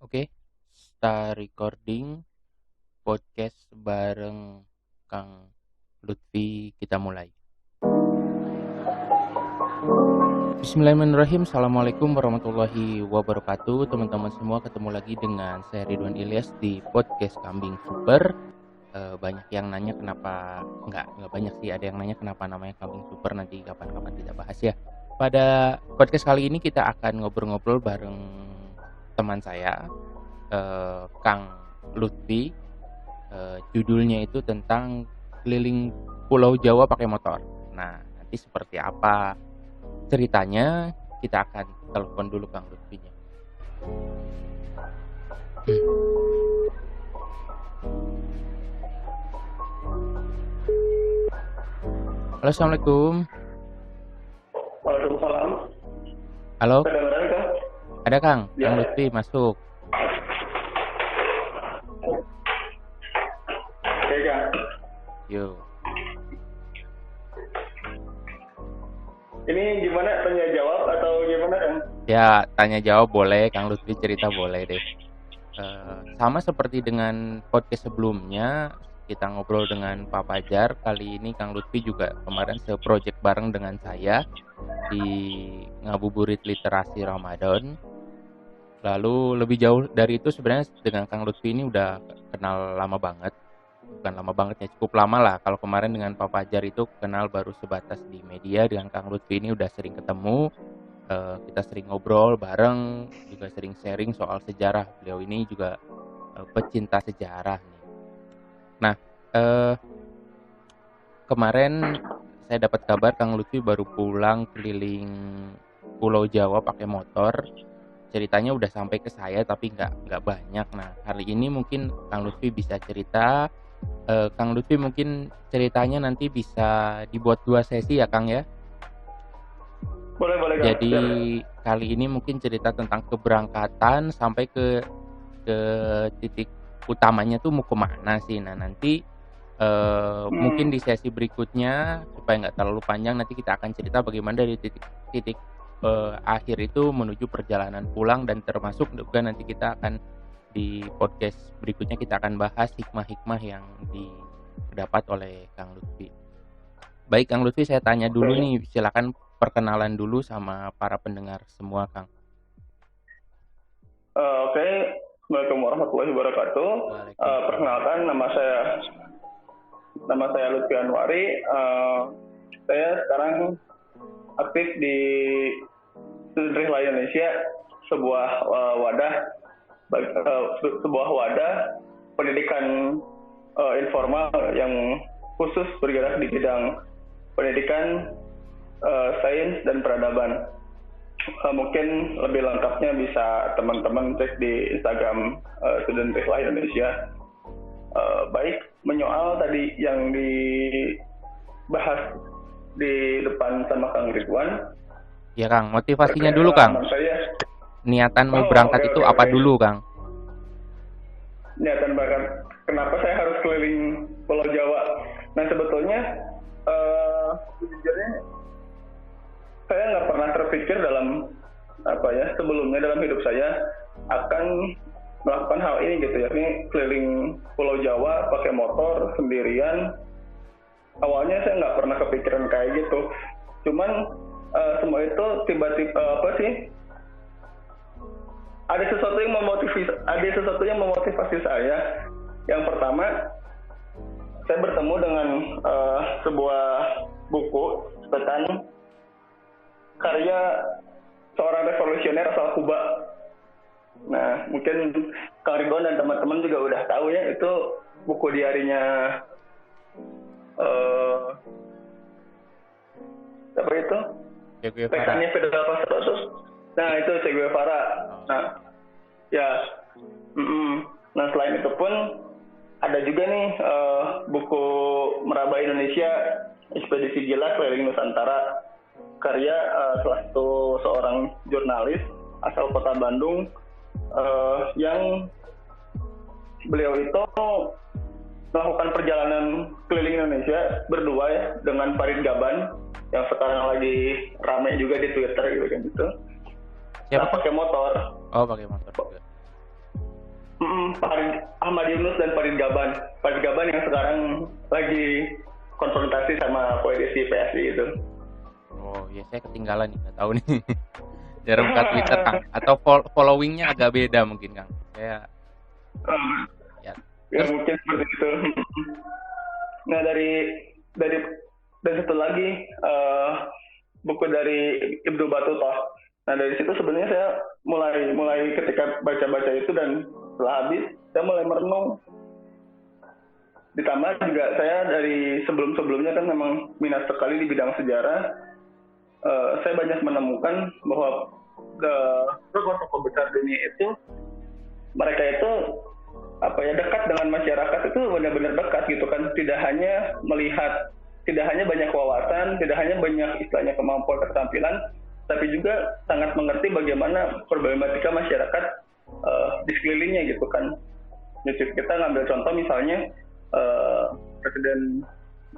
Oke, start recording podcast bareng Kang Lutfi, kita mulai. Bismillahirrahmanirrahim. Assalamualaikum warahmatullahi wabarakatuh. Teman-teman semua, ketemu lagi dengan saya Ridwan Ilyas di podcast Kambing Super. Banyak yang nanya kenapa, nggak banyak sih, ada yang nanya kenapa namanya Kambing Super, nanti kapan-kapan kita bahas ya. Pada podcast kali ini kita akan ngobrol-ngobrol bareng teman saya, Kang Lutfi. Judulnya itu tentang keliling Pulau Jawa pakai motor. Nah, nanti seperti apa ceritanya, kita akan telepon dulu Kang Lutfinya. Halo, assalamualaikum. Waalaikumsalam. Halo, Kedengeran kah? ada Kang. Ya. Kang Lutfi masuk. Oke kak. Yuk. Ini gimana, tanya jawab atau gimana kan? Ya, tanya jawab boleh, Kang Lutfi cerita boleh deh. Sama seperti dengan podcast sebelumnya, kita ngobrol dengan Pak Fajar. Kali ini Kang Lutfi juga kemarin se-project bareng dengan saya di Ngabuburit Literasi Ramadan. Lalu lebih jauh dari itu, sebenarnya dengan Kang Lutfi ini udah kenal lama banget. Bukan lama banget ya, cukup lama lah. Kalau kemarin dengan Pak Fajar itu kenal baru sebatas di media, dengan Kang Lutfi ini udah sering ketemu. Kita sering ngobrol bareng, juga sering sharing soal sejarah. Beliau ini juga pecinta sejarah nih. Nah, kemarin saya dapat kabar Kang Lutfi baru pulang keliling Pulau Jawa pakai motor. Ceritanya udah sampai ke saya tapi nggak banyak. Nah, hari ini mungkin Kang Lutfi bisa cerita. Kang Lutfi mungkin ceritanya nanti bisa dibuat 2 sesi ya Kang ya. Boleh kak. Jadi Siap. kali ini mungkin cerita tentang keberangkatan sampai ke titik utamanya tuh mau kemana sih. Nah, nanti mungkin di sesi berikutnya supaya nggak terlalu panjang, nanti kita akan cerita bagaimana dari titik akhir itu menuju perjalanan pulang, dan termasuk juga nanti kita akan di podcast berikutnya kita akan bahas hikmah-hikmah yang didapat oleh Kang Lutfi. Baik Kang Lutfi, saya tanya dulu nih, silakan perkenalan dulu sama para pendengar semua Kang. Oke. Assalamualaikum warahmatullahi wabarakatuh. Waalaikumsalam. Perkenalkan, nama saya Lutfi Anwari. Saya sekarang aktif di Student Rihla Indonesia, sebuah wadah pendidikan informal yang khusus bergerak di bidang pendidikan, sains dan peradaban. Mungkin lebih lengkapnya bisa teman-teman cek di Instagram Student Rihla Indonesia. Baik, menyoal tadi yang dibahas di depan sama Kang Ridwan. Ya Kang, motivasinya dulu Kang. Saya, Niatan mau berangkat itu apa dulu Kang? niatan berangkat, kenapa saya harus keliling Pulau Jawa? Nah sebetulnya sejujurnya saya nggak pernah terpikir sebelumnya dalam hidup saya akan melakukan hal ini gitu ya. Ini keliling Pulau Jawa pakai motor sendirian. Awalnya saya nggak pernah kepikiran kayak gitu. Cuman semua itu tiba-tiba ada sesuatu yang memotivasi saya. Yang pertama, saya bertemu dengan sebuah buku tentang karya seorang revolusioner asal Kuba. Nah, mungkin Kang Ridwan dan teman-teman juga udah tahu ya, itu buku diarinya apa itu? Che Guevara. Tekannya Fidel Castro. Nah, itu Che Guevara. Nah, ya. Nah, selain itu pun ada juga nih buku Meraba Indonesia, Ekspedisi Gila Keliling Nusantara, karya seorang jurnalis asal kota Bandung, yang beliau itu melakukan perjalanan keliling Indonesia berdua ya dengan Farid Gaban yang sekarang lagi rame juga di Twitter gitu kan gitu. Siapa? Nah, pakai motor. Oh, pakai motor juga. Ahmad Yunus dan Farid Gaban. Farid Gaban yang sekarang lagi konfrontasi sama politisi PSI itu. Oh ya, saya ketinggalan nih, nggak tahu nih. Jarang buka Twitter Kang, atau followingnya agak beda mungkin Kang. Saya ya. Ya mungkin seperti itu. Nah dari dan satu lagi buku dari Ibnu Battuta. Nah dari situ sebenarnya saya mulai ketika baca itu dan setelah habis saya mulai merenung. Ditambah juga saya dari sebelumnya kan memang minat sekali di bidang sejarah. Saya banyak menemukan bahwa tokoh-tokoh besar dunia itu mereka itu dekat dengan masyarakat itu benar-benar dekat gitu kan, tidak hanya banyak wawasan, tidak hanya banyak istilahnya kemampuan keterampilan, tapi juga sangat mengerti bagaimana problematika masyarakat di sekelilingnya gitu kan. Jadi kita ngambil contoh misalnya presiden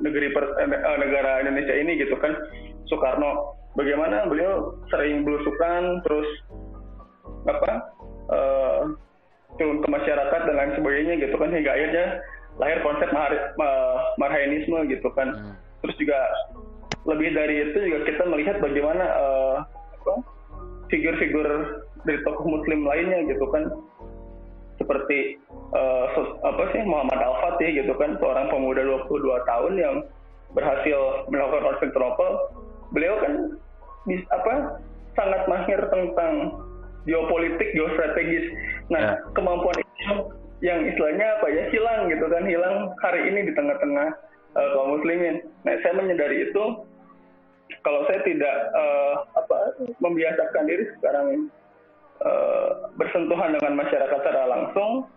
negara Indonesia ini gitu kan, Soekarno, bagaimana beliau sering belusukan terus turun ke masyarakat dan lain sebagainya gitu kan, hingga akhirnya lahir konsep marhainisme gitu kan. Terus juga lebih dari itu juga kita melihat bagaimana figur-figur dari tokoh muslim lainnya gitu kan, seperti Muhammad Al-Fatih gitu kan, seorang pemuda 22 tahun yang berhasil melakukan Konstantinopel. Beliau kan sangat mahir tentang geopolitik, geostrategis. Nah, kemampuan itu yang istilahnya hilang gitu kan, hilang hari ini di tengah-tengah kaum muslimin. Nah, saya menyadari itu kalau saya tidak membiasakan diri sekarang bersentuhan dengan masyarakat secara langsung,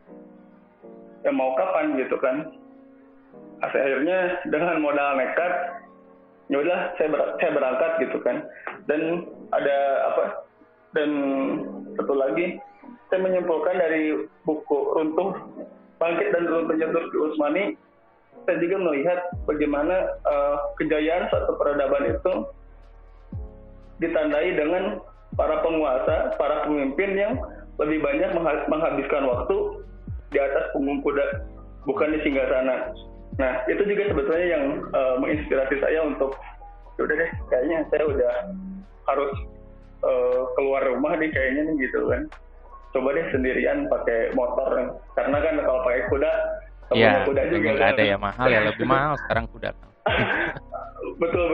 ya mau kapan gitu kan. Akhirnya dengan modal nekat, ya udah saya berangkat gitu kan. Dan dan satu lagi, saya menyimpulkan dari buku Bangkit dan Runtuhnya Turki Utsmani, saya juga melihat bagaimana kejayaan suatu peradaban itu ditandai dengan para penguasa, para pemimpin yang lebih banyak menghabiskan waktu di atas punggung kuda, bukan di singgasana. Nah, itu juga sebetulnya yang menginspirasi saya untuk, udah deh, kayaknya saya udah harus keluar rumah deh kayaknya nih gitu kan. Coba deh sendirian pakai motor, karena kan kalau pakai kuda, kuda juga nggak ada ya, mahal ya, lebih mahal sekarang kuda kan. betul.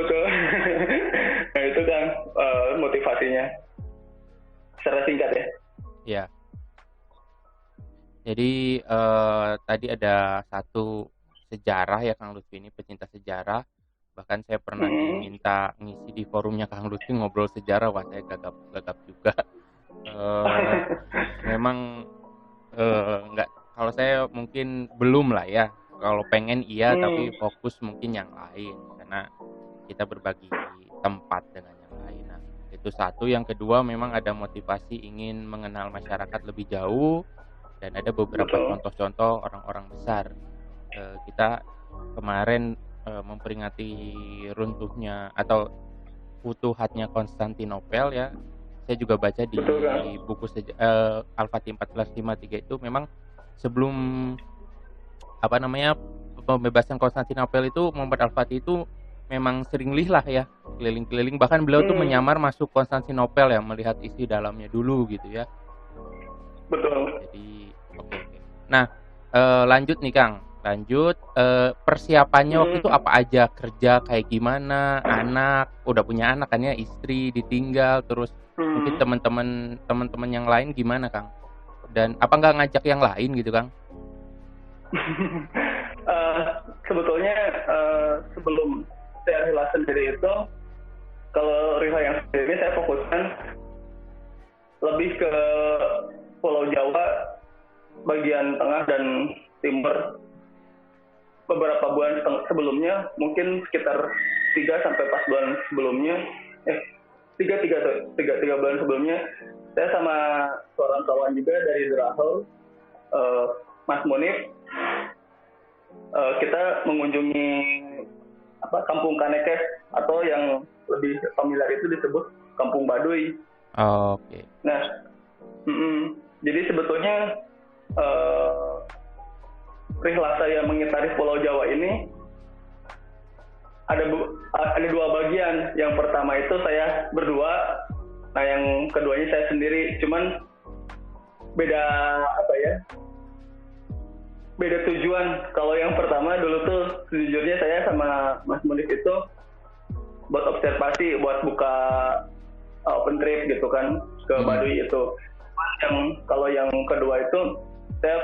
Nah itu kan motivasinya secara singkat ya. Ya. Jadi tadi ada satu sejarah ya Kang Lutfi, ini pecinta sejarah. Bahkan saya pernah diminta ngisi di forumnya Kang Lutfi ngobrol sejarah, wah saya gagap juga. Memang nggak, kalau saya mungkin belum lah ya. Kalau pengen iya, tapi fokus mungkin yang lain karena kita berbagi tempat dengan yang lain. Nah, itu satu. Yang kedua, memang ada motivasi ingin mengenal masyarakat lebih jauh dan ada beberapa contoh-contoh orang-orang besar. Kita kemarin memperingati runtuhnya atau futuhatnya Konstantinopel ya. Saya juga baca di buku Al-Fatih 1453 itu memang sebelum pembebasan Konstantinopel itu, Muhammad Al-Fatih itu memang sering lihlah ya, keliling-keliling, bahkan beliau tuh menyamar masuk Konstantinopel ya, melihat isi dalamnya dulu gitu ya. Betul. Jadi oke. Nah, lanjut nih Kang. Persiapannya waktu itu apa aja, kerja kayak gimana, udah punya anak kan ya, istri ditinggal, terus mungkin teman-teman yang lain gimana Kang? Dan apa nggak ngajak yang lain gitu Kang? Sebetulnya sebelum saya rela sendiri itu, kalau rela yang sendiri saya fokuskan lebih ke Pulau Jawa bagian tengah dan timur. Beberapa bulan sebelumnya, mungkin sekitar 3-4 bulan sebelumnya, 3 bulan sebelumnya, saya sama seorang kawan juga dari Derahel, Mas Munif, kita mengunjungi Kampung Kanekes, atau yang lebih familiar itu disebut Kampung Baduy. Oke. Nah, jadi sebetulnya rihlah saya mengitari Pulau Jawa ini ada dua bagian. Yang pertama itu saya berdua, nah yang keduanya saya sendiri. Cuman beda apa ya? Beda tujuan. Kalau yang pertama dulu tuh sejujurnya saya sama Mas Munif itu buat observasi, buat buka open trip gitu kan ke Baduy itu. Kalau yang kedua itu saya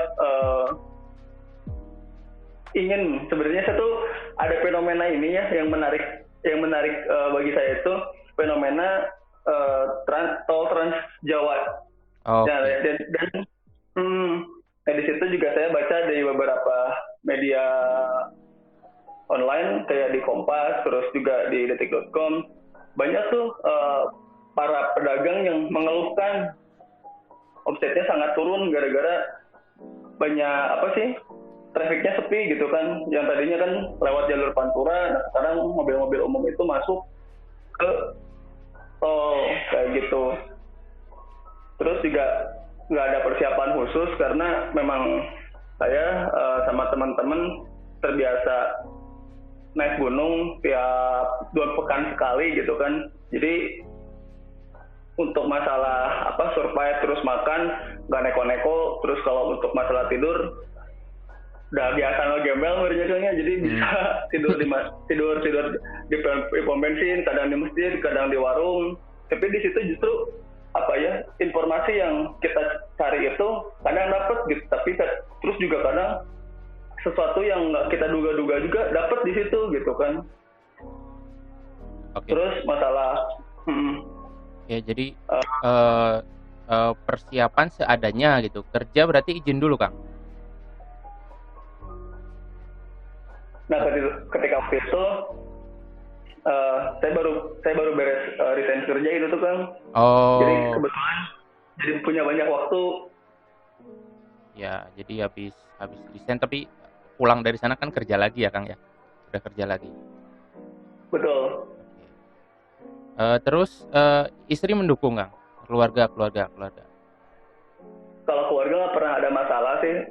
ingin, sebenarnya saya tuh ada fenomena ini ya yang menarik bagi saya itu fenomena tol Trans Jawa. Nah, dan di situ juga saya baca dari beberapa media online kayak di Kompas, terus juga di detik.com, banyak tuh para pedagang yang mengeluhkan omsetnya sangat turun gara-gara banyak trafiknya sepi gitu kan. Yang tadinya kan lewat jalur Pantura, nah sekarang mobil-mobil umum itu masuk ke tol kayak gitu. Terus juga nggak ada persiapan khusus karena memang saya sama teman-teman terbiasa naik gunung tiap 2 pekan sekali gitu kan. Jadi untuk masalah survive terus makan nggak neko-neko, terus kalau untuk masalah tidur udah biasa ngegembel mereka, jadi bisa tidur di pom bensin, kadang di masjid, kadang di warung. Tapi di situ justru informasi yang kita cari itu kadang dapat gitu, tapi terus juga kadang sesuatu yang nggak kita duga-duga juga dapat di situ gitu kan. Okay. Terus masalah ya jadi persiapan seadanya gitu. Kerja berarti izin dulu, Kang. Nah, ketika waktu itu saya baru beres resign kerja itu tuh, Kang. Jadi kebetulan jadi punya banyak waktu. Ya, jadi habis resign tapi pulang dari sana kan kerja lagi ya, Kang ya. Udah kerja lagi. Betul. Terus istri mendukung, Kang? Keluarga. Kalau keluarga nggak pernah ada masalah sih,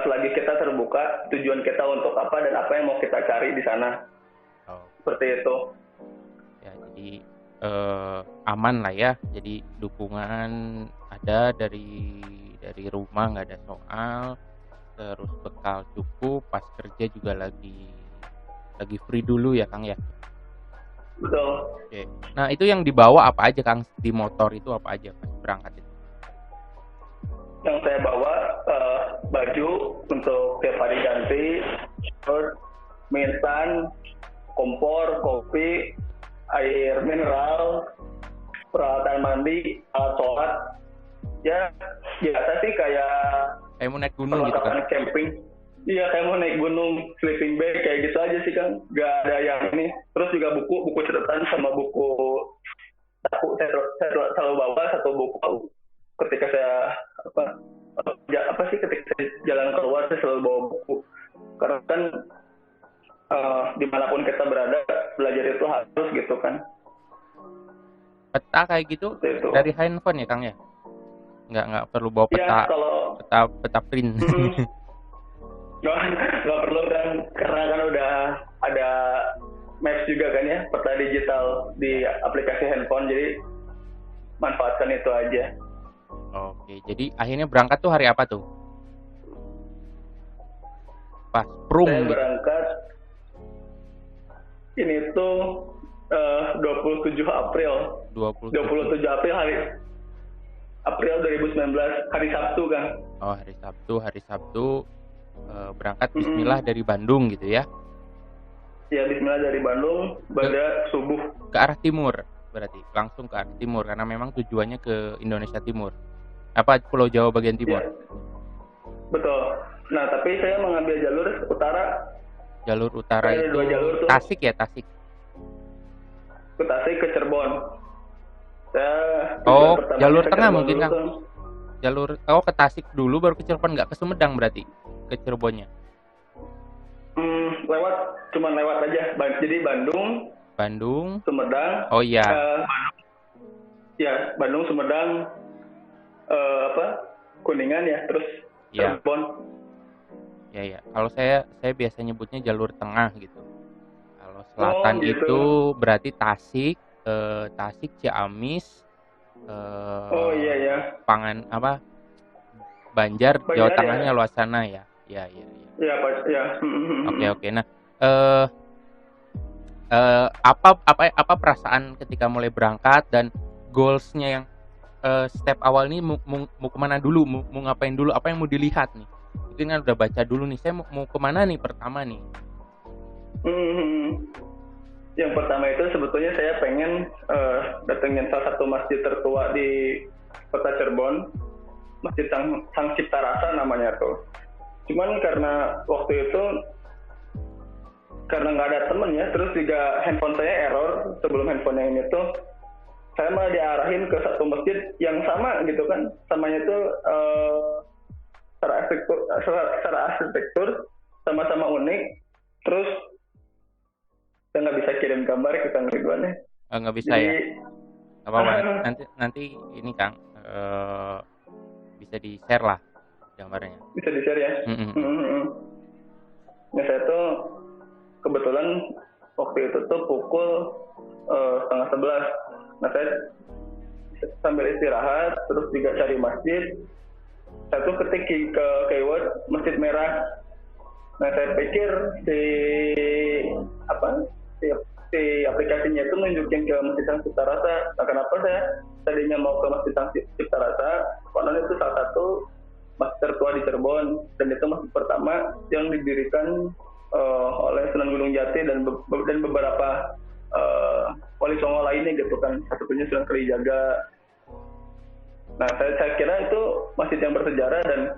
selagi kita terbuka tujuan kita untuk apa dan apa yang mau kita cari di sana. Seperti itu. Ya, jadi aman lah ya. Jadi dukungan ada dari rumah, nggak ada soal. Terus bekal cukup, pas kerja juga lagi free dulu ya, Kang ya. Betul. Oke. Nah, itu yang dibawa apa aja, Kang? Di motor itu apa aja pas berangkat itu? Yang saya bawa baju untuk tiap hari ganti, shirt, mie instan, kompor, kopi, air mineral, peralatan mandi, alat sholat. Ya biasa sih kayak mau naik gunung gitu kan? Camping. Iya, kayak mau naik gunung, sleeping bag kayak gitu aja sih, Kang. Gak ada yang ini. Terus juga buku catatan sama buku saya selalu bawa satu buku ketika saya ketika saya jalan keluar saya selalu bawa buku. Karena kan dimanapun kita berada, belajar itu harus gitu kan. Peta kayak gitu dari handphone ya, Kang ya? Nggak perlu bawa peta, ya, peta print. Nggak perlu kan, karena kan udah ada maps juga kan ya, peta digital di aplikasi handphone, jadi manfaatkan itu aja. Oke, jadi akhirnya berangkat tuh hari apa tuh? Pas prum. Saya berangkat ini tuh 27 April. 27 April 2019, hari Sabtu, Kang. Oh, hari Sabtu berangkat bismillah dari Bandung gitu ya? Ya, bismillah dari Bandung pada subuh. Ke arah timur berarti, langsung ke arah timur karena memang tujuannya ke Indonesia Timur. Apa Pulau Jawa bagian timur? Ya, betul. Nah, tapi saya mengambil jalur utara. Jalur utara itu dua jalur tuh. Tasik ya, Tasik. Ke Tasik, ke Cirebon. Jalur tengah mungkin, Kang. Ke Tasik dulu baru ke Cirebon, nggak ke Sumedang berarti ke Cirebonnya? Cuman lewat aja. Jadi Bandung, Sumedang. Oh iya. Bandung, Sumedang, Kuningan ya, terus Cirebon. Ya ya. Kalau saya biasa nyebutnya jalur tengah gitu. Kalau Oh selatan gitu. itu berarti Tasik, Tasik, Ciamis, Oh iya eee, ya. Banjar, Jawa Banjar ya. Tengahnya luas sana ya? Ya ya ya. Ya Pak ya. Oke oke. Nah, eee apa perasaan ketika mulai berangkat dan goals-nya yang, step awal ini mau ke mana dulu, mau ngapain dulu, apa yang mau dilihat nih? Mungkin kan udah baca dulu nih, saya mau ke mana nih pertama nih? Hmm. Yang pertama itu sebetulnya saya pengen datengin salah satu masjid tertua di kota Cirebon, Masjid Sang Cipta Rasa namanya tuh. Cuman karena waktu itu karena nggak ada temen ya, terus juga handphone saya error sebelum handphonenya ini tuh, saya malah diarahin ke satu masjid yang sama gitu kan, samanya tuh secara arsitektur sama-sama unik, terus saya nggak bisa kirim gambar ke Kang Ridwan ya. Nggak bisa Jadi ya? Nggak apa-apa, nanti nanti ini Kang, bisa di-share lah gambarnya. bisa di share ya. Mhm mhm. Nah saya tuh kebetulan waktu itu tuh pukul 10:30. Nah saya sambil istirahat terus juga cari masjid, saya tuh ketik ke keyword Masjid Merah. Nah saya pikir si apa si, si aplikasinya itu nunjukin ke Masjid Sang Cipta Rasa. Nah kenapa saya tadinya mau ke Masjid Sang Cipta Rasa? Karena itu salah satu masjid tertua di Cirebon dan itu masjid pertama yang didirikan oleh Sunan Gunung Jati dan beberapa wali songo lainnya gitu kan, satunya Sunan Kalijaga. Nah saya kira itu masjid yang bersejarah dan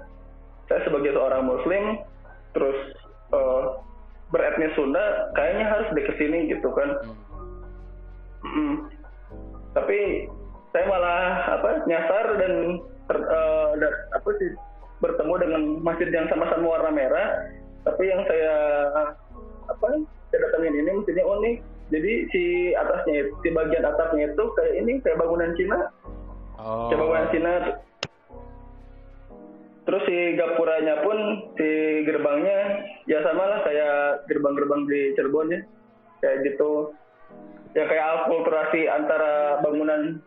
saya sebagai seorang muslim terus beretnis Sunda kayaknya harus deh kesini gitu kan. Tapi saya malah nyasar dan bertemu dengan masjid yang sama-sama warna merah, tapi yang saya datangin ini masjidnya unik. Jadi si atasnya, si bagian atapnya itu kayak bangunan Cina. Oh. Kayak bangunan Cina. Terus si gapuranya pun, si gerbangnya ya sama lah kayak gerbang-gerbang di Cirebon ya, kayak gitu. Ya kayak akulturasi antara bangunan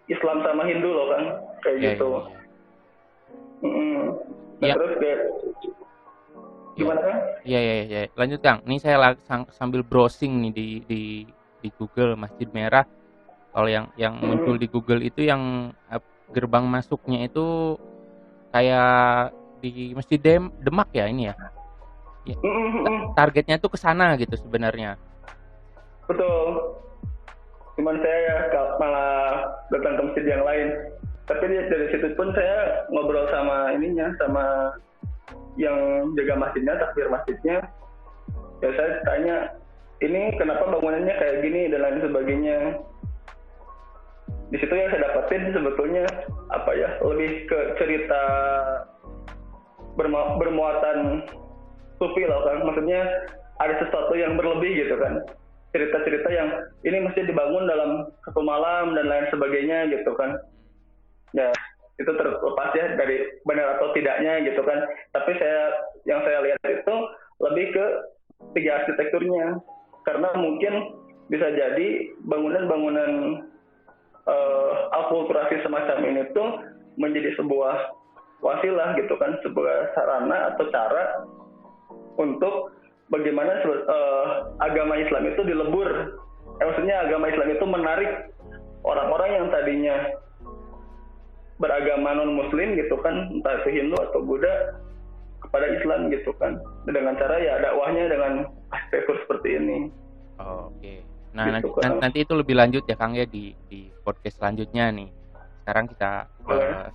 Islam sama Hindu loh kan, kayak gitu. Nah, terus kayak gimana kan? Iya. Lanjut Kang. Ini saya sambil browsing nih di Google Masjid Merah. Kalau yang muncul di Google itu yang gerbang masuknya itu kayak di Masjid Demak ya ini ya. Targetnya tuh ke sana gitu sebenarnya. Betul. Cuman saya malah datang ke masjid yang lain. Tapi dari situ pun saya ngobrol sama yang jaga masjidnya, takbir masjidnya. Ya saya tanya, ini kenapa bangunannya kayak gini dan lain sebagainya. Di situ yang saya dapetin sebetulnya lebih ke cerita bermuatan sufi loh kan. Maksudnya ada sesuatu yang berlebih gitu kan. Cerita-cerita yang ini mesti dibangun dalam satu malam dan lain sebagainya gitu kan. Ya itu terlepas ya dari benar atau tidaknya gitu kan. Tapi yang saya lihat itu lebih ke segi arsitekturnya, karena mungkin bisa jadi bangunan-bangunan akulturasi semacam ini tuh menjadi sebuah wasilah gitu kan, sebuah sarana atau cara untuk bagaimana agama Islam itu dilebur. Maksudnya agama Islam itu menarik orang-orang yang tadinya beragama non muslim gitu kan, entah itu Hindu atau Buddha, kepada Islam gitu kan, dengan cara ya dakwahnya dengan arsitektur seperti ini. Oke. Nah gitu kan. nanti itu lebih lanjut ya Kang ya di podcast selanjutnya nih. Sekarang kita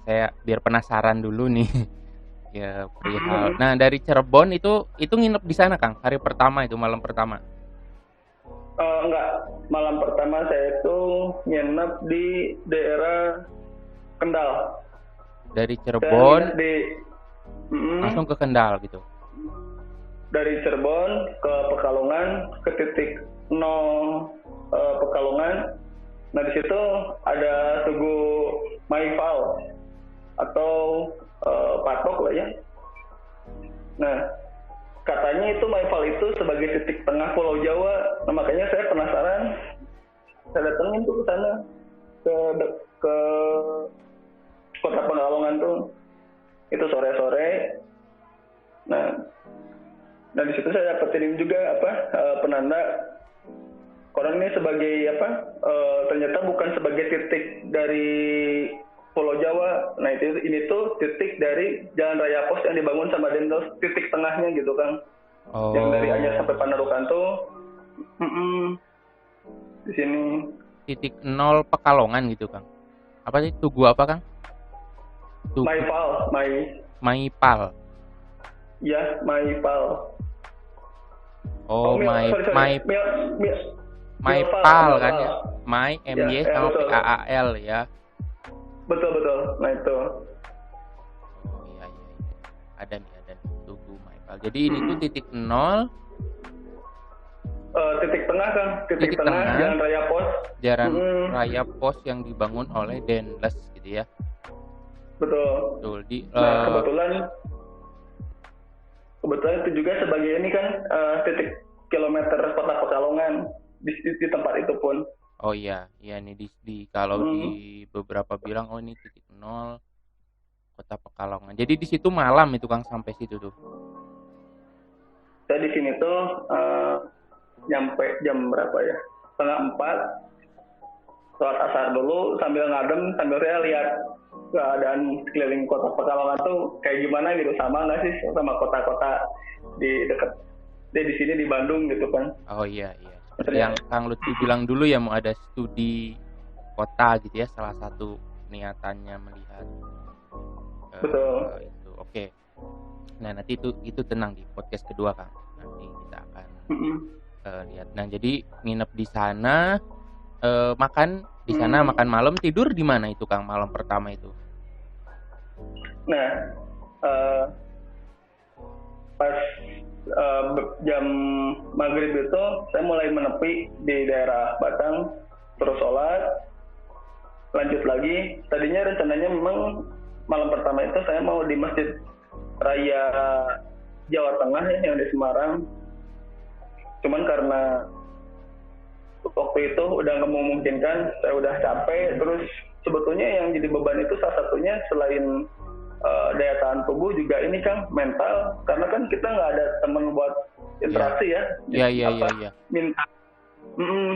saya biar penasaran dulu nih ya perihal. Nah dari Cirebon itu nginep di sana Kang hari pertama itu, malam pertama? Enggak, malam pertama saya itu nginep di daerah Kendal. Dari Cirebon langsung ke Kendal gitu? Dari Cirebon ke Pekalongan, ke titik 0 Pekalongan. Nah di situ ada Tugu Maifal atau patok lah ya. Nah, katanya itu Maifal itu sebagai titik tengah Pulau Jawa. Nah, makanya saya penasaran. Saya datengin tuh ke sana, ke Kota Pekalongan tuh. Itu sore-sore. Nah di situ saya dapetin ini juga penanda koran ini sebagai ternyata bukan sebagai titik dari Pulau Jawa. Nah ini tuh titik dari Jalan Raya Pos yang dibangun sama Dendos, titik tengahnya gitu kan. Yang dari Anyar sampai Panarukan tuh di sini. Titik 0 Pekalongan gitu Kang. Apa sih Tugu apa Kang? Maipal. Ya, Maipal. Oh, Maipal kan ya. MY sama PAAL ya. Betul. Nah itu. Oh iya. Ada nih Tugu Maipal. Jadi ini tuh titik 0. Titik tengah kan, titik tengah Jalan Raya Pos. Jalan Raya Pos yang dibangun oleh Denles gitu ya. Betul. Nah, kebetulan itu juga sebagai ini kan titik kilometer Kota Pekalongan di tempat itu pun. Oh iya nih kalau di beberapa bilang ini titik 0 Kota Pekalongan. Jadi di situ malam itu Kang sampai situ tuh. Saya di sini tuh nyampe jam berapa ya? 3:30. Sholat asar dulu sambil ngadem, sambil saya lihat keadaan sekeliling Kota Pekalongan tuh kayak gimana gitu, sama nggak sih sama kota-kota di dekat di sini di Bandung gitu kan. Oh iya. Seperti yang Kang Lutfi bilang dulu ya, mau ada studi kota gitu ya, salah satu niatannya melihat betul itu. Oke. Nah nanti itu tenang di podcast kedua Kang, nanti kita akan lihat. Nah jadi nginep di sana, makan di sana, makan malam, tidur di mana itu Kang malam pertama itu? Nah pas jam maghrib itu saya mulai menepi di daerah Batang, terus sholat, lanjut lagi. Tadinya rencananya memang malam pertama itu saya mau di Masjid Raya Jawa Tengah ya, yang di Semarang. Cuman karena waktu itu udah nggak memungkinkan, saya udah capek. Terus sebetulnya yang jadi beban itu salah satunya selain daya tahan tubuh juga ini Kang, mental, karena kan kita nggak ada teman buat interaksi ya. Iya.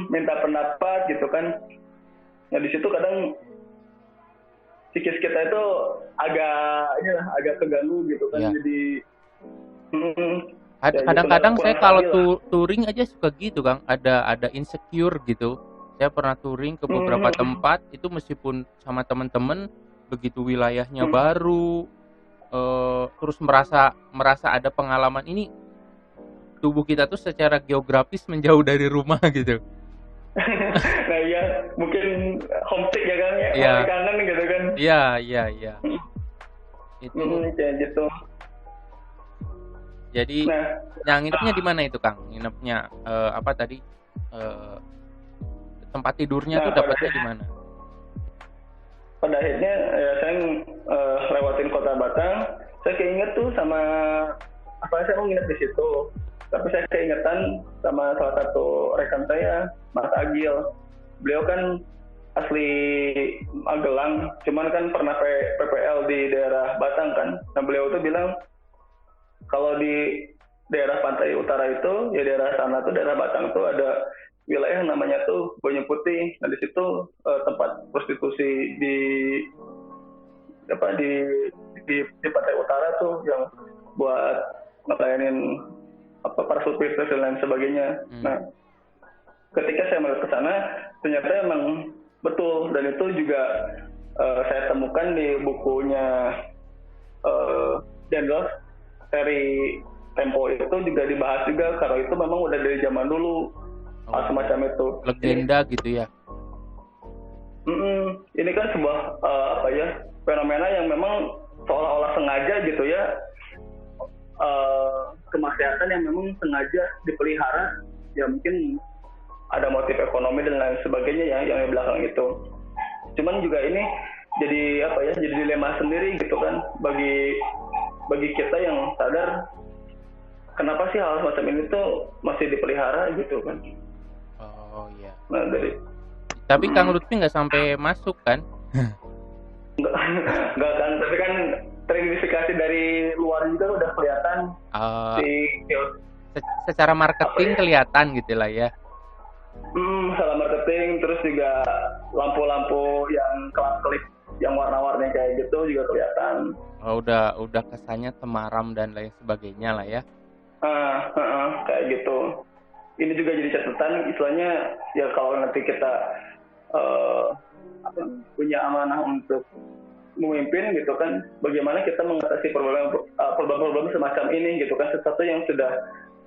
Minta pendapat gitu kan. Nah di situ kadang psikis kita itu agak keganggu gitu kan. Jadi kadang-kadang saya kalau touring aja suka gitu Kang, ada insecure gitu. Saya pernah touring ke beberapa tempat itu, meskipun sama teman-teman, begitu wilayahnya baru, terus merasa ada pengalaman ini, tubuh kita tuh secara geografis menjauh dari rumah gitu. Nah iya, mungkin homesick ya Kang ya, kangen gitu kan. Iya. Itu kayak gitu. Jadi yang nginepnya di mana itu Kang? Nginepnya tempat tidurnya tuh dapatnya di mana? Pada akhirnya ya saya lewatin Kota Batang, saya keinget tuh sama saya mau nginep di situ. Tapi saya keingetan sama salah satu rekan saya, Mas Agil. Beliau kan asli Magelang, cuman kan pernah PPL di daerah Batang kan. Nah beliau tuh bilang kalau di daerah pantai utara itu, ya daerah sana tuh, daerah Batang tuh ada wilayah yang namanya tuh Bonyo Putih. Nah di situ tempat prostitusi di pantai utara tuh, yang buat ngelayanin para supir dan lain sebagainya. Nah ketika saya melihat ke sana, ternyata emang betul, dan itu juga saya temukan di bukunya Dendels, seri Tempo itu juga dibahas juga kalau itu memang udah dari zaman dulu. Semacam itu. Legenda gitu ya. Ini kan sebuah fenomena yang memang seolah-olah sengaja gitu ya, kemaksiatan yang memang sengaja dipelihara. Ya mungkin ada motif ekonomi dan lain sebagainya ya yang di belakang itu. Cuman juga ini jadi jadi dilema sendiri gitu kan bagi kita yang sadar kenapa sih hal semacam ini tuh masih dipelihara gitu kan. Oh iya. Nah dari Tapi Kang Lutfi nggak sampai masuk kan? nggak kan, tapi kan teridentifikasi dari luar juga udah kelihatan Eh, si secara marketing kelihatan gitu lah ya. salah marketing, terus juga lampu-lampu yang kelap-kelip yang warna-warni kayak gitu juga kelihatan. Oh, udah kesannya temaram dan lain sebagainya lah ya. Kayak gitu. Ini juga jadi catatan, istilahnya ya kalau nanti kita punya amanah untuk memimpin gitu kan, bagaimana kita mengatasi problem-problem semacam ini gitu kan, sesuatu yang sudah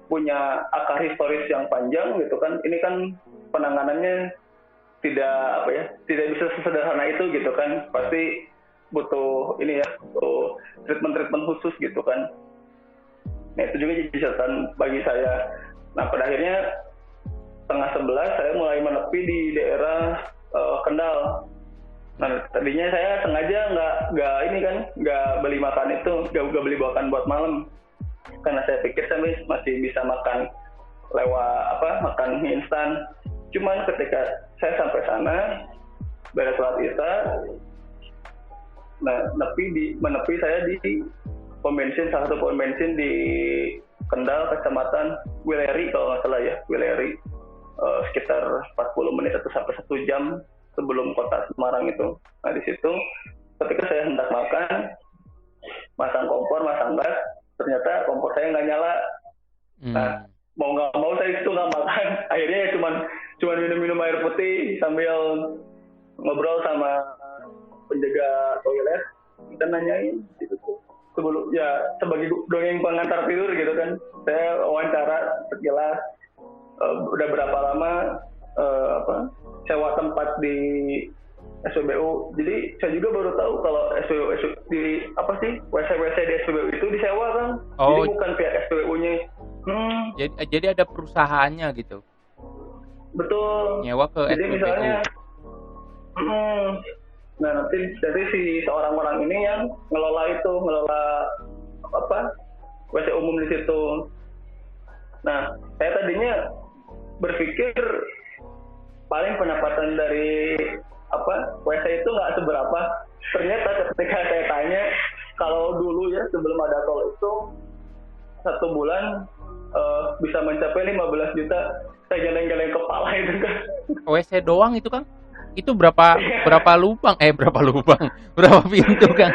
punya akar historis yang panjang gitu kan. Ini kan penanganannya tidak bisa sesederhana itu gitu kan, pasti butuh ini ya, butuh treatment khusus gitu kan. Nah itu juga jadi catatan bagi saya. Nah pada akhirnya tengah 11 saya mulai menepi di daerah Kendal. Nah tadinya saya sengaja nggak beli makan itu, nggak beli makan buat malam, karena saya pikir saya masih bisa makan makan mie instan. Cuman ketika saya sampai sana beres sholat isya, nah menepi saya di salah satu pom bensin di Kendal, kecamatan Wileri kalau nggak salah ya, Wileri, sekitar 40 menit atau sampai 1 jam sebelum kota Semarang itu. Nah di situ ketika saya hendak makan, masang kompor, masang gas, ternyata kompor saya nggak nyala. Nah mau nggak mau saya itu nggak makan, akhirnya ya cuman minum air putih sambil ngobrol sama penjaga toilet. Kita nanyain gitu tuh, sebelum ya sebagai dongeng pengantar tidur gitu kan, saya wawancara sekilas udah berapa lama sewa tempat di SPBU. Jadi saya juga baru tahu kalau SPBU di WC di SPBU itu disewa kan. Oh. Jadi bukan pihak SPBU-nya. Jadi ada perusahaannya gitu. Betul. Nyewa ke jadi SPBU. Misalnya nah nanti dari si seorang orang ini yang ngelola WC umum di situ. Nah saya tadinya berpikir paling pendapatan dari WC itu nggak seberapa. Ternyata ketika saya tanya, kalau dulu ya sebelum ada tol itu 1 bulan bisa mencapai 15 juta. Saya geleng-geleng kepala itu kan. WC doang itu Kang? Itu berapa lubang? Berapa pintu Kang?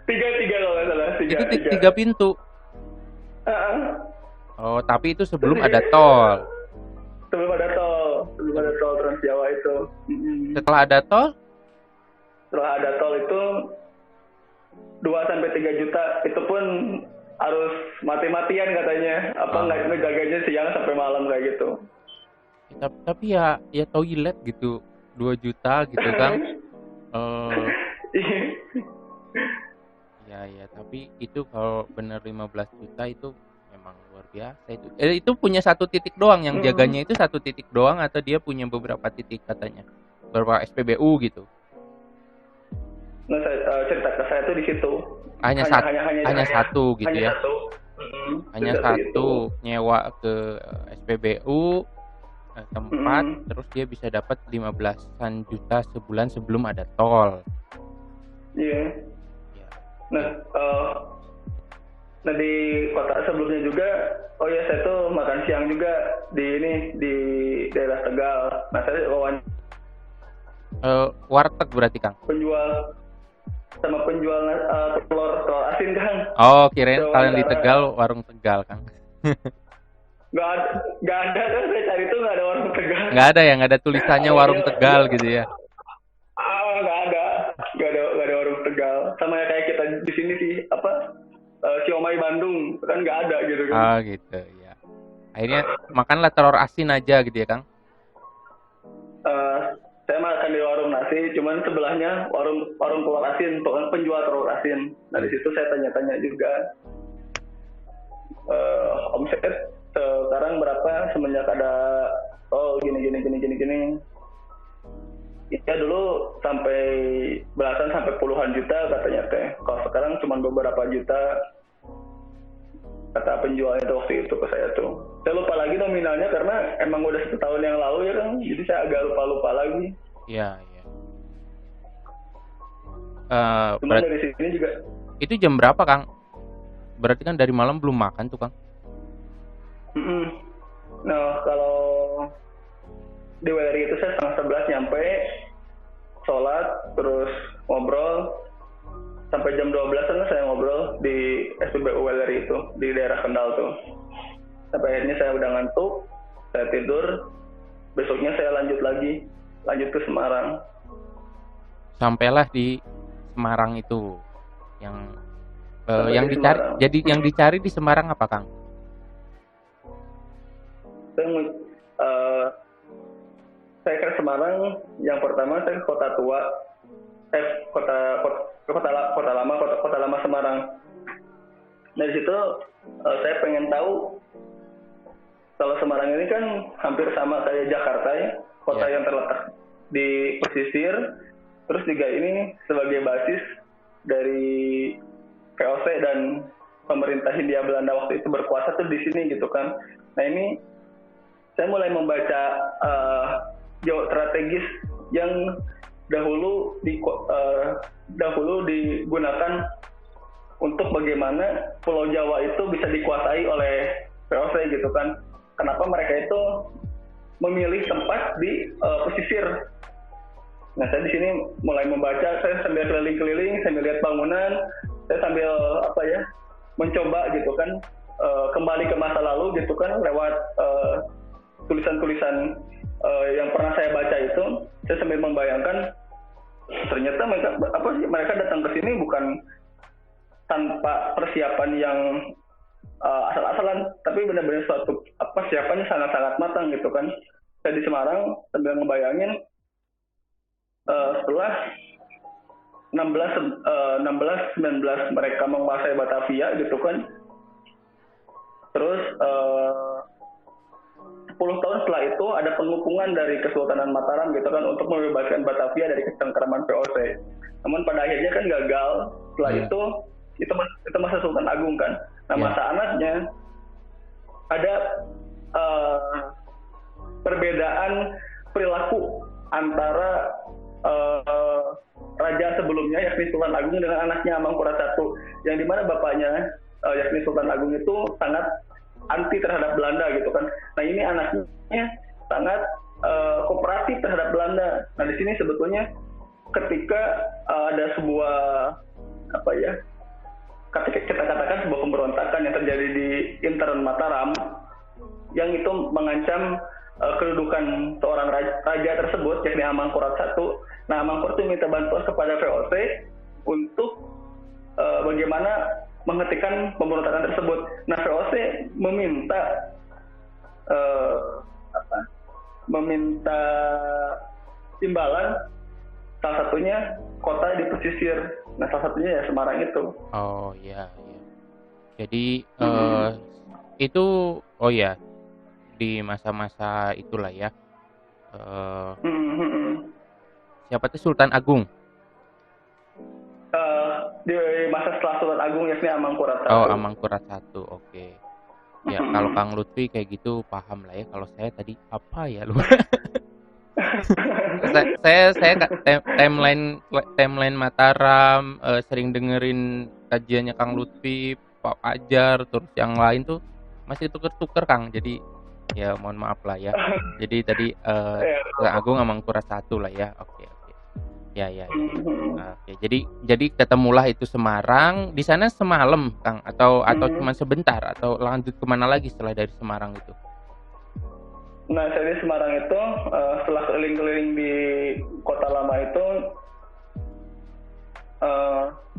3 kalau nggak salah. Itu 3 pintu. Oh, tapi itu sebelum ada tol. Sebelum ada tol Trans Jawa itu. Setelah ada tol? Setelah ada tol itu 2-3 juta. Itu pun harus mati-matian katanya. Ngejaganya siang sampai malam kayak gitu. Tapi ya toilet gitu 2 juta gitu Kang. Ya, tapi itu kalau benar 15 juta itu memang luar biasa itu. Itu punya 1 titik doang, yang jaganya itu 1 titik doang atau dia punya beberapa titik katanya? Beberapa SPBU gitu. Nah, cerita ke saya tuh di situ. Hanya satu gitu ya. Hanya satu nyewa ke SPBU tempat, terus dia bisa dapat 15-an juta sebulan sebelum ada tol. Iya. Nah di kota sebelumnya juga, saya tuh makan siang juga di daerah Tegal. Nah saya warteg berarti Kang? Penjual telur asin Kang. Oh, kirain kalian di Tegal, warung Tegal Kang. Nggak ada kan, saya cari tuh nggak ada warung Tegal. Nggak ada tulisannya warung Tegal gitu ya? Nggak ada warung Tegal. Sama ya kayak kita di sini sih, siomay Bandung kan nggak ada gitu kan. Oh gitu ya. Akhirnya makanlah telur asin aja gitu ya Kang? Saya makan di warung nasi, cuman sebelahnya warung telur asin, penjual telur asin. Nah di situ saya tanya-tanya juga, omset sekarang berapa semenjak ada gini. Ya dulu sampai belasan sampai puluhan juta katanya teh. Kalau sekarang cuma beberapa juta. kata penjual itu waktu itu ke saya tuh. Saya lupa lagi nominalnya karena emang udah 1 tahun yang lalu ya kan, jadi saya agak lupa lagi. Iya, iya. Cuman dari sini juga. Itu jam berapa, Kang? Berarti kan dari malam belum makan tuh, Kang? Nah, kalau di WRI itu saya 10:30 nyampe, sholat, terus ngobrol, sampai jam 12-an saya ngobrol di SPBU WRI itu, di daerah Kendal tuh. Sampai akhirnya saya udah ngantuk, saya tidur, besoknya saya lanjut ke Semarang. Sampailah di Semarang itu, yang yang di dicari, Semarang. jadi yang dicari di Semarang apa, Kang? Saya ke Semarang, yang pertama saya ke Kota Tua, kota lama Semarang. Dari situ saya pengen tahu kalau Semarang ini kan hampir sama kayak Jakarta ya, kota yang terletak di pesisir, terus juga ini sebagai basis dari VOC dan pemerintah Hindia Belanda waktu itu berkuasa tuh di sini gitu kan. Nah ini saya mulai membaca geostrategis yang dahulu digunakan untuk bagaimana Pulau Jawa itu bisa dikuasai oleh VOC gitu kan. Kenapa mereka itu memilih tempat di pesisir. Nah saya di sini mulai membaca, saya sambil keliling-keliling, sambil lihat bangunan, saya sambil mencoba gitu kan kembali ke masa lalu gitu kan lewat tulisan-tulisan yang pernah saya baca itu. Saya sambil membayangkan ternyata mereka datang ke sini bukan tanpa persiapan yang asal-asalan, tapi benar-benar suatu persiapannya sangat-sangat matang gitu kan. Saya di Semarang sambil ngebayangin setelah 16-19 mereka menguasai Batavia gitu kan. Terus 10 tahun setelah itu ada pengupungan dari Kesultanan Mataram gitu kan untuk membebaskan Batavia dari kecengkraman VOC. Namun pada akhirnya kan gagal. Setelah itu masa Sultan Agung kan. Nah masa anaknya ada perbedaan perilaku antara raja sebelumnya yakni Sultan Agung dengan anaknya Amangkurat I, yang dimana bapaknya yakni Sultan Agung itu sangat anti terhadap Belanda gitu kan. Nah ini anaknya sangat kooperatif terhadap Belanda. Nah di sini sebetulnya ketika ada sebuah kita katakan sebuah pemberontakan yang terjadi di intern Mataram yang itu mengancam kedudukan seorang raja tersebut yakni Amangkurat I. Nah Amangkurat itu minta bantuan kepada VOC untuk bagaimana menghentikan pemberontakan tersebut. Nah VOC meminta imbalan, salah satunya kota di pesisir. Nah salah satunya ya Semarang itu. Oh iya. Jadi itu di masa-masa itulah ya. Siapa tuh Sultan Agung? Di masa setelah Sultan Agung yakni Amangkurat I. Oh Amangkurat I, oke. Ya kalau Kang Lutfi kayak gitu paham lah ya. Kalau saya tadi apa ya lu? saya timeline Mataram, sering dengerin kajiannya Kang Lutfi, Pak Fajar, terus yang lain tuh masih tuker-tuker Kang. Jadi ya mohon maaf lah ya. Jadi tadi Agung Amangkurat I lah ya. Oke. Ya. Oke. Jadi ketemulah itu Semarang. Di sana semalam Kang atau cuma sebentar atau lanjut kemana lagi setelah dari Semarang itu? Nah saya di Semarang itu setelah keliling-keliling di kota lama itu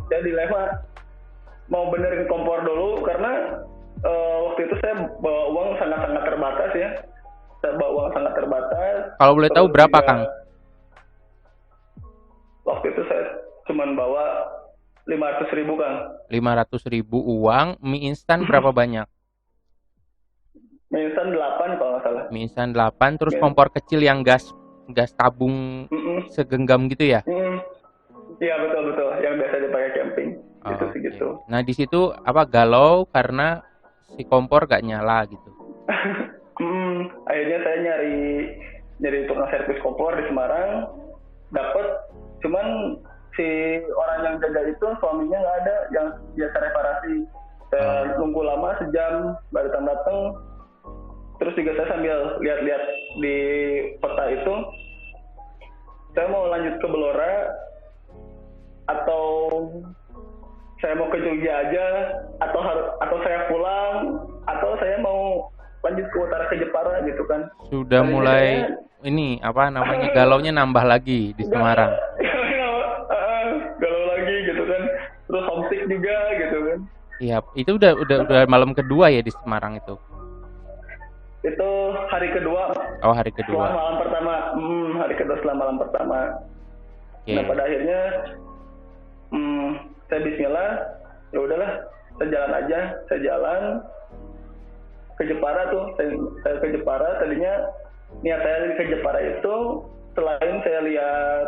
saya dilema mau benerin kompor dulu karena waktu itu saya bawa uang sangat-sangat terbatas ya. Saya bawa uang sangat terbatas. Kalau boleh tahu berapa Kang? Waktu itu saya cuma bawa 500.000 Kang. 500.000 uang, mie instan berapa banyak? Mie instan 8 kalau nggak salah. Mie instan 8, terus kompor kecil yang gas tabung segenggam gitu ya? Iya betul, yang biasa dipakai camping. Oh, gitu. Nah di situ galau karena si kompor gak nyala gitu. Akhirnya saya nyari tukang servis kompor di Semarang, dapet, cuman si orang yang jaga itu suaminya nggak ada yang biasa reparasi. Saya nunggu lama sejam baru datang. Terus juga saya sambil lihat-lihat di peta itu, saya mau lanjut ke Belora atau saya mau ke Jogja aja, atau saya pulang, atau saya mau lanjut ke utara ke Jepara gitu kan. Sudah Tadinya mulai saya ini apa namanya galaunya nambah lagi di Semarang. galau lagi gitu kan, terus homesick juga gitu kan. Iya, itu udah malam kedua ya di Semarang itu. Itu hari kedua. Oh, hari Setelah kedua. malam pertama. Hari kedua setelah malam pertama. Oke. Nah pada akhirnya saya Bismillah, ya udahlah, saya jalan aja. Saya jalan ke Jepara tuh. Saya ke Jepara. Tadinya niat saya ke Jepara itu selain saya lihat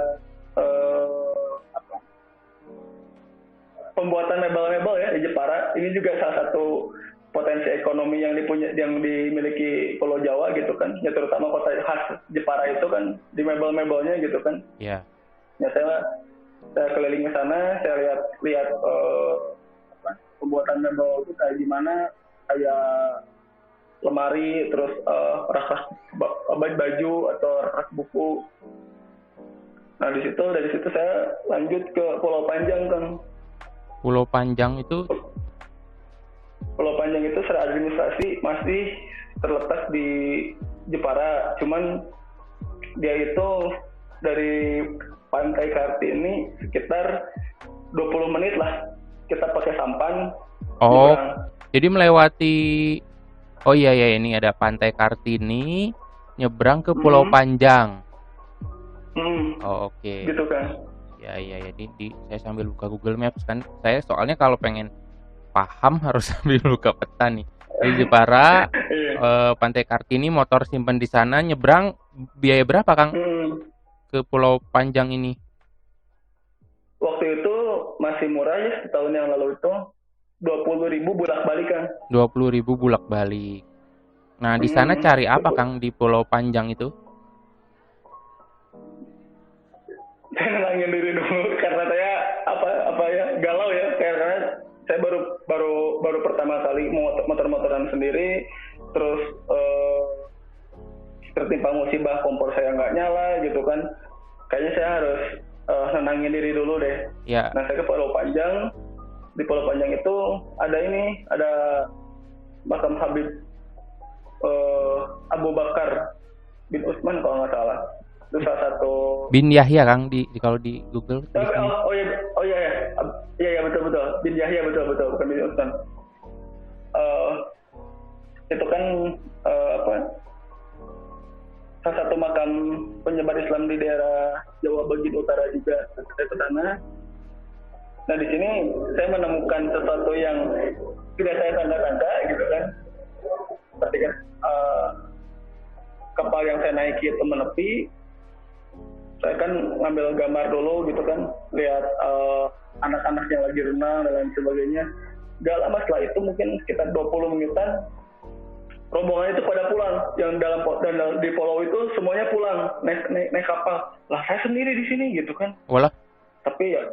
pembuatan mebel-mebel ya di Jepara, ini juga salah satu potensi ekonomi yang dimiliki Pulau Jawa gitu kan, ya terutama kota khas Jepara itu kan di mebel-mebelnya gitu kan. Iya. Ya saya keliling ke sana, saya lihat pembuatan mebel itu kayak gimana, kayak lemari, terus rak baju atau rak buku. Nah dari situ saya lanjut ke Pulau Panjang kan. Pulau Panjang itu secara administrasi masih terletak di Jepara, cuman dia itu dari Pantai Kartini sekitar 20 menit lah kita pakai sampan. Oh, jadi melewati. Oh iya ini ada Pantai Kartini nyebrang ke Pulau Panjang. Oh, oke. Gitu kan. Ya saya sambil buka Google Maps kan. Saya soalnya kalau pengen paham harus sambil buka peta nih. Di Jepara, Pantai Kartini, motor simpen di sana, nyebrang biaya berapa Kang? Ke Pulau Panjang ini? Waktu itu masih murah ya, setahun yang lalu itu 20.000 bolak-balik Kang. 20.000 bolak-balik. Nah, di sana cari apa Kang di Pulau Panjang itu? Saya nenangin diri dulu karena saya galau ya, karena saya baru pertama kali motor-motoran sendiri, terus tertimpa musibah kompor saya nggak nyala gitu kan. Kayaknya saya harus nenangin diri dulu deh. Ya. Nah saya ke Pulau Panjang. Di Pulau Panjang itu ada makam Habib Abu Bakar bin Utsman kalau nggak salah. Itu salah satu bin Yahya Kang kalau di Google. Iya betul bin Yahya betul bukan bin Utsman. Itu kan salah satu makam penyebar Islam di daerah Jawa bagian utara juga. Saya ke sana. Nah di sini saya menemukan sesuatu yang tidak saya sangka-sangka gitu kan. Ketika kapal yang saya naiki itu menepi, saya kan ngambil gambar dulu gitu kan, lihat anak-anak yang lagi renang dan lain sebagainya. Gak lama setelah itu mungkin sekitar 20 menitan, rombongan itu pada pulang. Yang di pulau itu semuanya pulang naik kapal. Lah saya sendiri di sini gitu kan. Walah. Tapi ya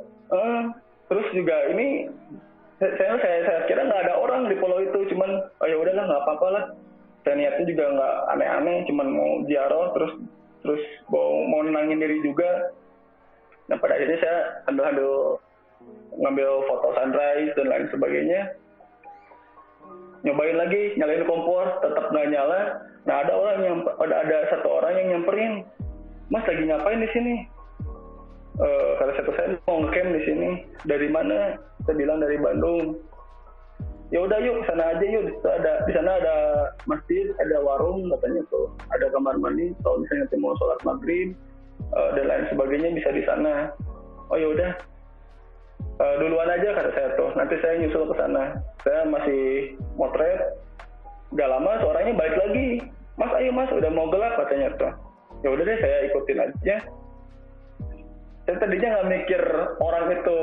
terus juga ini saya kira nggak ada orang di pulau itu, cuman ya udahlah nggak apa-apa lah. Saya niatnya juga nggak aneh-aneh, cuman mau ziarah terus mau nenangin diri juga. Nah pada akhirnya saya sambil ngambil foto sunrise dan lain sebagainya, nyobain lagi nyalain kompor, tetap nggak nyala. Nah ada satu orang yang nyamperin, Mas lagi ngapain di sini? Kata saya mau ngecamp di sini. Dari mana? Saya bilang dari Bandung. Ya udah yuk sana aja yuk. Di sana ada masjid, ada warung katanya tuh, ada kamar mandi. Kalau misalnya mau sholat maghrib dan lain sebagainya bisa di sana. Oh ya udah, duluan aja kata saya tuh. Nanti saya nyusul ke sana. Saya masih motret. Gak lama suaranya balik lagi. Mas ayo mas, udah mau gelap katanya tuh. Ya udah deh saya ikutin aja. Saya tadinya nggak mikir orang itu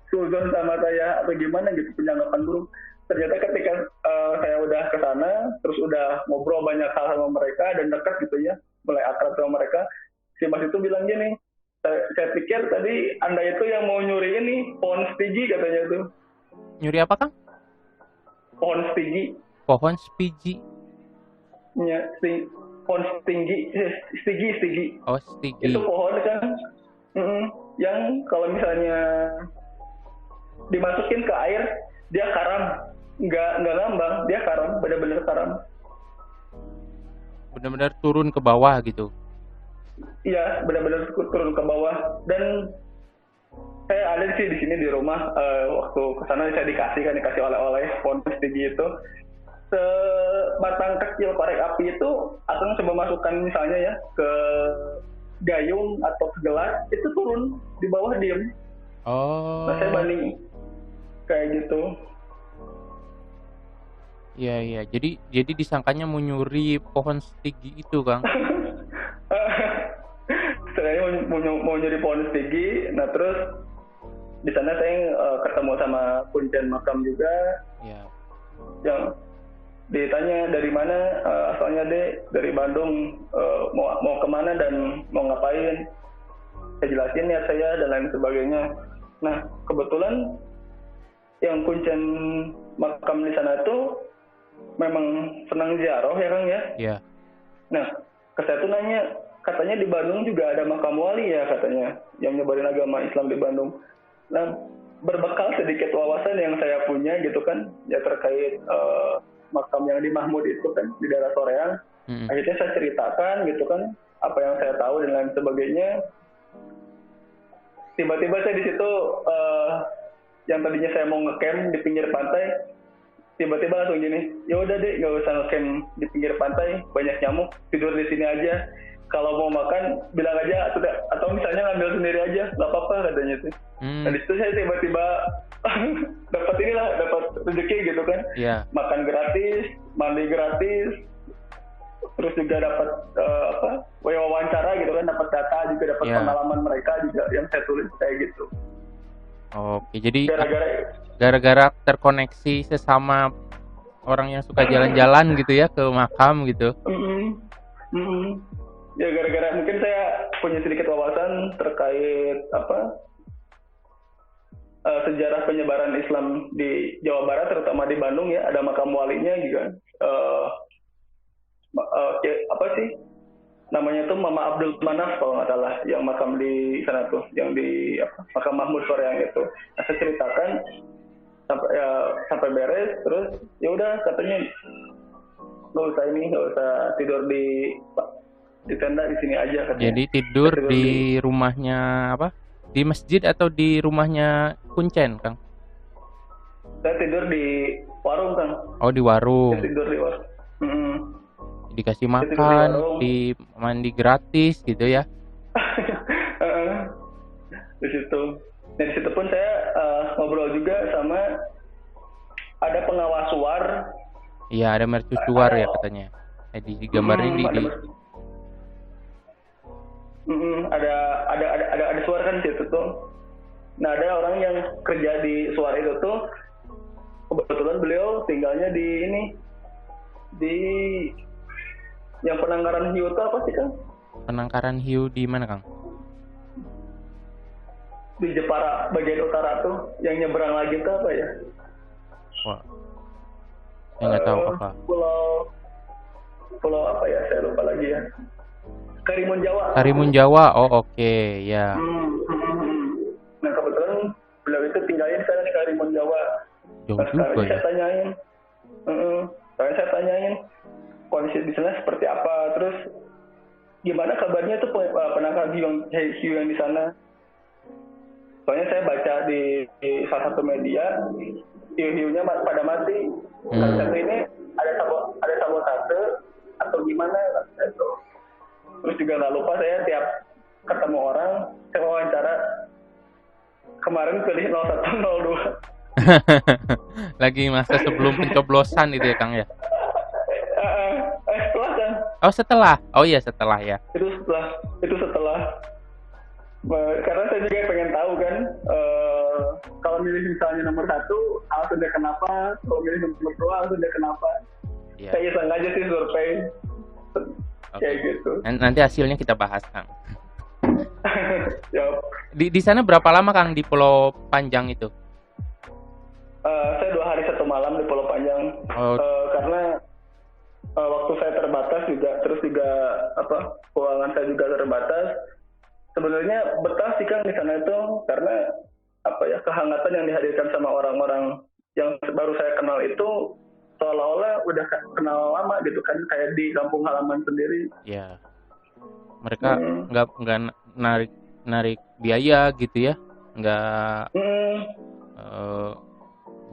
suzon sama saya atau gimana gitu, penyanggapan buruk. ternyata ketika saya udah ke sana, terus udah ngobrol banyak hal sama mereka dan dekat gitu ya, mulai akrab sama mereka, si Mas itu bilang gini, saya pikir tadi Anda itu yang mau nyuri ini pohon stigi katanya tuh. Nyuri apa, Kang? Pohon stigi. Pohon spiji. Ya, pohon stigi. Oh, stigi. Itu pohon kan, yang kalau misalnya dimasukin ke air dia karam, nggak ngambang, dia karam, benar-benar karam. Benar-benar turun ke bawah gitu. Iya, benar-benar turun ke bawah. Dan saya ada di sini di rumah, waktu kesana saya dikasih oleh-oleh pohon stigi itu. Sebatang kecil korek api itu akan coba masukkan misalnya ya ke gayung atau ke gelas, itu turun di bawah diem. Oh. Nah, saya banding kayak gitu. Iya. Jadi disangkanya mau nyuri pohon stigi itu, Kang. Saya mau nyuri pohon stigi. Nah, terus di sana saya ketemu sama kuncen makam juga. Iya. Yang ditanya dari mana, asalnya dari Bandung, mau kemana dan mau ngapain. Saya jelasin ya saya dan lain sebagainya. Nah, kebetulan yang kuncen makam di sana itu memang senang ziarah ya Kang ya. Iya. Nah, saya tuh nanya, katanya di Bandung juga ada makam wali ya katanya, yang nyebarin agama Islam di Bandung. Nah, berbekal sedikit wawasan yang saya punya gitu kan, ya terkait makam yang di Mahmud itu kan di daerah Soreang. Akhirnya saya ceritakan gitu kan apa yang saya tahu dan lain sebagainya. Tiba-tiba saya di situ yang tadinya saya mau ngecamp di pinggir pantai, tiba-tiba langsung gini, ya udah deh nggak usah ngecamp di pinggir pantai, banyak nyamuk, tidur di sini aja. Kalau mau makan bilang aja atau misalnya ngambil sendiri aja, nggak apa-apa katanya tuh. Nah di situ saya tiba-tiba dapat rezeki gitu kan. Yeah. Makan gratis, mandi gratis, terus juga dapat wawancara gitu kan, dapat data juga, dapat pengalaman mereka juga yang saya tulis kayak gitu. Oke, jadi gara-gara terkoneksi sesama orang yang suka jalan-jalan gitu ya ke makam gitu. Ya gara-gara mungkin saya punya sedikit wawasan terkait sejarah penyebaran Islam di Jawa Barat, terutama di Bandung ya, ada makam walinya juga. Namanya tuh Mama Abdul Manaf kalau nggak salah, yang makam di sana tuh, yang di makam Mahmud Soreang itu. Nah, saya ceritakan sampai beres, terus ya udah katanya nggak usah tidur di tenda, di sini aja katanya. Jadi tidur di rumahnya apa? Di masjid atau di rumahnya kuncen, Kang? Saya tidur di warung, Kang. Oh, di warung. Saya tidur di warung. Dikasih makan, di mandi gratis gitu ya. Di situ. Nah, di situ pun saya ngobrol juga sama ada pengawas suar. Iya, ada mercusuar ya katanya. Digambarin ada suar kan di situ tuh. Nah, ada orang yang kerja di suar itu tuh, kebetulan beliau tinggalnya di yang Penangkaran Hiu itu apa sih, Kang? Penangkaran Hiu di mana, Kang? Di Jepara bagian utara tuh, yang nyeberang lagi itu apa ya? Wah, saya nggak tahu apa. Pulau apa ya? Saya lupa lagi ya. Karimun Jawa. Karimun Jawa, oh oke, ya. Nah, kebetulan beliau itu tinggalnya di sana di Karimun Jawa. Jauh juga ya. Saya tanyain kondisi di sana seperti apa, terus gimana kabarnya tuh penangkar hiu yang di sana. Soalnya saya baca di salah satu media, hiu-hiunya pada mati. Satu ini ada sabotase atau gimana gitu. Terus juga nggak lupa saya tiap ketemu orang saya wawancara, kemarin pilih 0102. Lagi masa sebelum pencoblosan itu ya, Kang ya? Setelah, Kang. Oh, setelah. Oh iya, setelah ya. Itu setelah. Karena saya juga pengen tahu kan kalau milih misalnya nomor satu alasan dia kenapa, kalau milih nomor dua alasan dia kenapa. Iya. Saya iseng aja sih survei kayak gitu. Nanti hasilnya kita bahas, Kang. Yap. Di sana berapa lama, Kang, di Pulau Panjang itu? Saya 2 hari 1 malam di Pulau Panjang. Karena waktu saya terbatas juga, terus juga keuangan saya juga terbatas. Sebenarnya betah sih, Kang, di sana itu karena kehangatan yang dihadirkan sama orang-orang yang baru saya kenal itu seolah-olah udah kenal lama gitu kan, kayak di kampung halaman sendiri. Iya. Mereka nggak narik biaya gitu ya, nggak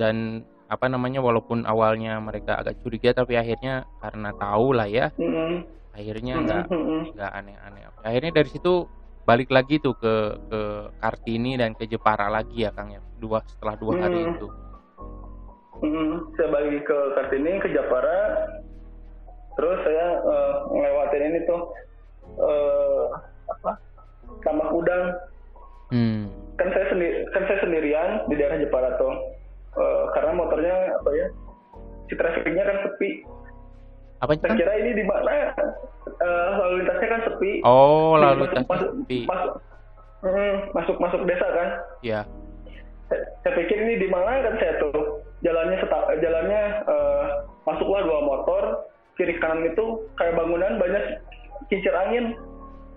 dan walaupun awalnya mereka agak curiga tapi akhirnya karena tahu lah ya, akhirnya nggak aneh-aneh. Akhirnya dari situ balik lagi tuh ke Kartini dan ke Jepara lagi ya, Kang ya, setelah 2 hari itu. Saya balik ke Kartini, ke Jepara, terus saya ngelewatin ini tuh Tambak Udang. Kan saya sendirian di daerah Jepara tuh, karena motornya si trafiknya kan sepi. Apa itu? Saya kira ini di mana lalu lintasnya kan sepi. Oh, lalu lintasnya sepi. Masuk desa kan? Iya. Saya pikir ini di mana kan, saya tuh jalannya masuklah 2 motor, kiri kanan itu kayak bangunan banyak kincir angin.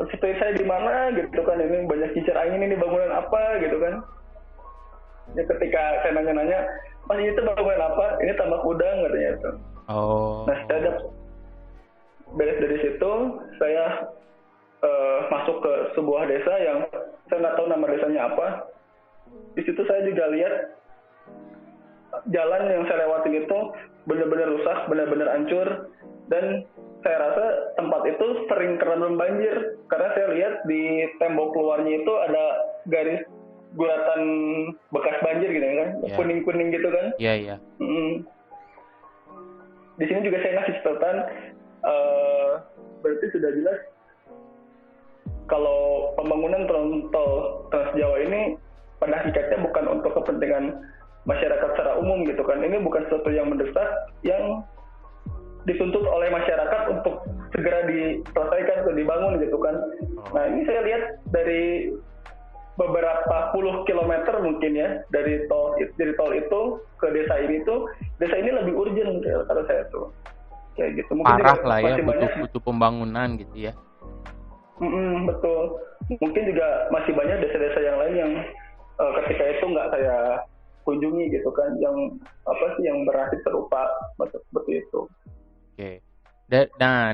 Seperti saya di mana gitu kan, ini banyak kincir angin, ini bangunan apa gitu kan. Ya ketika saya nanya-nanya, Mas itu bangunan apa? Ini Tambak Udang katanya itu. Oh. Nah, saya beres dari situ, saya masuk ke sebuah desa yang saya nggak tahu nama desanya apa. Di situ saya juga lihat jalan yang saya lewatin itu benar-benar rusak, benar-benar hancur, dan saya rasa tempat itu sering kerendam banjir karena saya lihat di tembok luarnya itu ada garis guratan bekas banjir gitu kan, kuning-kuning gitu kan. Iya. Di sini juga saya ngasih catatan, berarti sudah jelas kalau pembangunan tol Trans Jawa ini pada hakikatnya bukan untuk kepentingan masyarakat secara umum gitu kan. Ini bukan sesuatu yang mendesak yang dituntut oleh masyarakat untuk segera diselesaikan atau dibangun gitu kan. Nah, ini saya lihat dari beberapa puluh kilometer mungkin ya, dari tol itu ke desa ini lebih urgent kata saya tuh. Kayak gitu. Mungkin parah lah ya, butuh pembangunan gitu ya. Betul. Mungkin juga masih banyak desa-desa yang lain yang ketika itu nggak saya kunjungi gitu kan, yang yang bernasib serupa seperti itu. Oke. Nah,